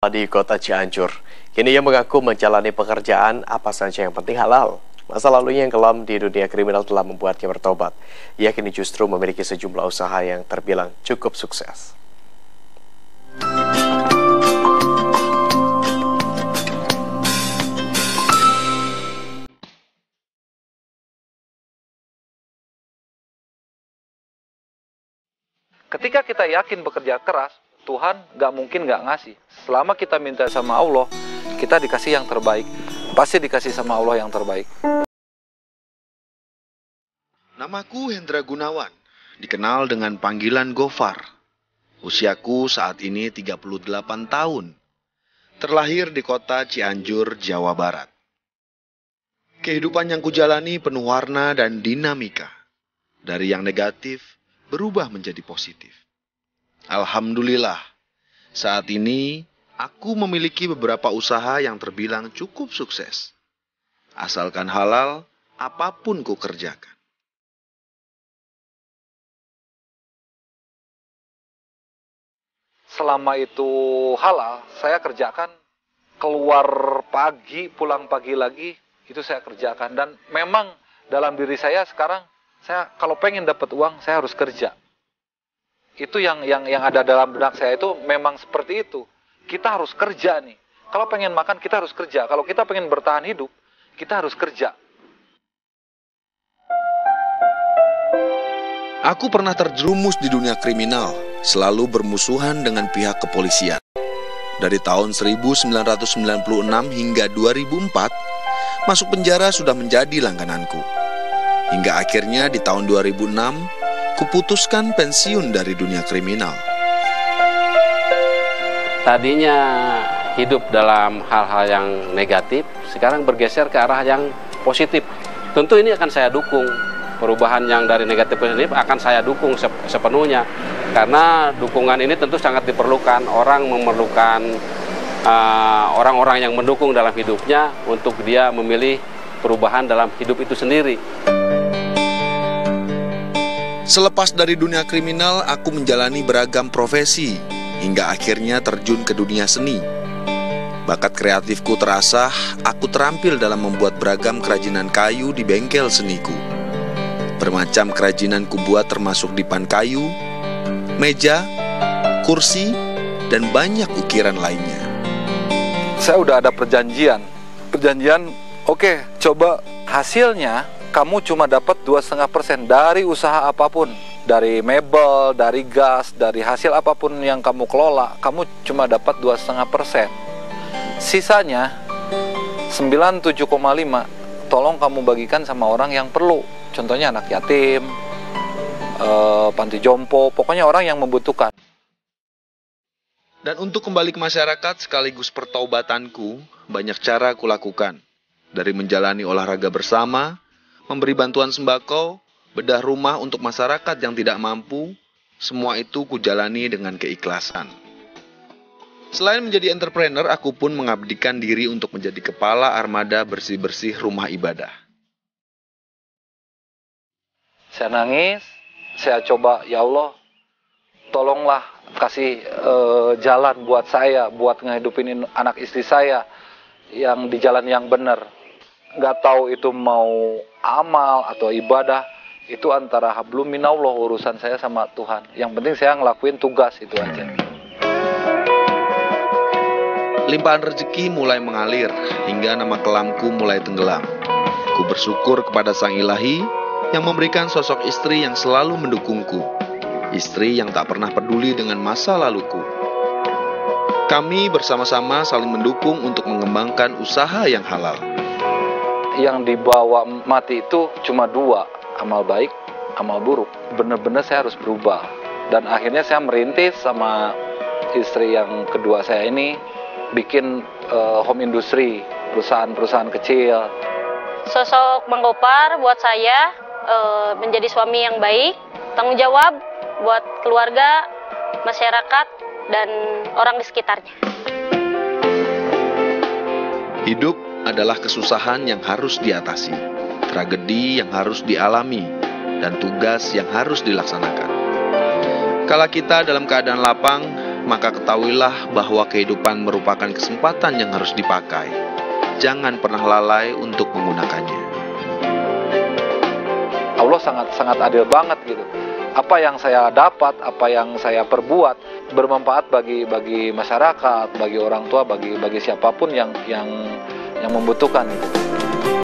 Di kota Cianjur. Kini ia mengaku menjalani pekerjaan apa saja yang penting halal. Masa lalunya yang kelam di dunia kriminal telah membuatnya bertobat. Ia kini justru memiliki sejumlah usaha yang terbilang cukup sukses. Ketika kita yakin bekerja keras, Tuhan gak mungkin gak ngasih. Selama kita minta sama Allah, kita dikasih yang terbaik. Pasti dikasih sama Allah yang terbaik. Namaku Hendra Gunawan, dikenal dengan panggilan Gofar. Usiaku saat ini 38 tahun. Terlahir di kota Cianjur, Jawa Barat. Kehidupan yang kujalani penuh warna dan dinamika. Dari yang negatif, berubah menjadi positif. Alhamdulillah, saat ini aku memiliki beberapa usaha yang terbilang cukup sukses. Asalkan halal, apapun ku kerjakan. Selama itu halal, saya kerjakan. Keluar pagi, pulang pagi lagi, itu saya kerjakan. Dan memang dalam diri saya sekarang, saya kalau pengen dapat uang, saya harus kerja. Itu yang ada dalam benak saya itu memang seperti itu. Kita harus kerja nih. Kalau pengen makan, kita harus kerja. Kalau kita pengen bertahan hidup, kita harus kerja. Aku pernah terjerumus di dunia kriminal, selalu bermusuhan dengan pihak kepolisian. Dari tahun 1996 hingga 2004, masuk penjara sudah menjadi langgananku. Hingga akhirnya di tahun 2006, kuputuskan pensiun dari dunia kriminal. Tadinya hidup dalam hal-hal yang negatif, sekarang bergeser ke arah yang positif. Tentu ini akan saya dukung. Perubahan yang dari negatif ke positif akan saya dukung sepenuhnya. Karena dukungan ini tentu sangat diperlukan. Orang memerlukan orang-orang yang mendukung dalam hidupnya untuk dia memilih perubahan dalam hidup itu sendiri. Selepas dari dunia kriminal, aku menjalani beragam profesi, hingga akhirnya terjun ke dunia seni. Bakat kreatifku terasah, aku terampil dalam membuat beragam kerajinan kayu di bengkel seniku. Bermacam kerajinan kubuat termasuk dipan kayu, meja, kursi, dan banyak ukiran lainnya. Saya udah ada perjanjian, oke, coba hasilnya kamu cuma dapat 2,5% dari usaha apapun. Dari mebel, dari gas, dari hasil apapun yang kamu kelola, kamu cuma dapat 2,5%. Sisanya 97,5 tolong kamu bagikan sama orang yang perlu. Contohnya anak yatim, panti jompo, pokoknya orang yang membutuhkan. Dan untuk kembali ke masyarakat sekaligus pertaubatanku, banyak cara kulakukan. Dari menjalani olahraga bersama, memberi bantuan sembako, bedah rumah untuk masyarakat yang tidak mampu, semua itu kujalani dengan keikhlasan. Selain menjadi entrepreneur, aku pun mengabdikan diri untuk menjadi kepala armada bersih-bersih rumah ibadah. Saya nangis, saya coba, ya Allah, tolonglah kasih jalan buat saya, buat ngehidupin anak istri saya yang di jalan yang benar. Nggak tahu itu mau amal atau ibadah, itu antara hablum minallah urusan saya sama Tuhan. Yang penting saya ngelakuin tugas itu aja. Limpahan rezeki mulai mengalir, hingga nama kelamku mulai tenggelam. Ku bersyukur kepada Sang Ilahi yang memberikan sosok istri yang selalu mendukungku. Istri yang tak pernah peduli dengan masa laluku. Kami bersama-sama saling mendukung untuk mengembangkan usaha yang halal. Yang dibawa mati itu cuma 2, amal baik, amal buruk. Benar-benar saya harus berubah. Dan akhirnya saya merintis sama istri yang kedua saya ini, bikin home industry, perusahaan-perusahaan kecil. Sosok Bang Gopar buat saya menjadi suami yang baik, tanggung jawab buat keluarga, masyarakat, dan orang di sekitarnya. Hidup adalah kesusahan yang harus diatasi, tragedi yang harus dialami, dan tugas yang harus dilaksanakan. Kala kita dalam keadaan lapang, maka ketahuilah bahwa kehidupan merupakan kesempatan yang harus dipakai. Jangan pernah lalai untuk menggunakannya. Allah sangat adil banget gitu. Apa yang saya dapat, apa yang saya perbuat bermanfaat bagi masyarakat, bagi orang tua, bagi siapapun yang membutuhkan gitu.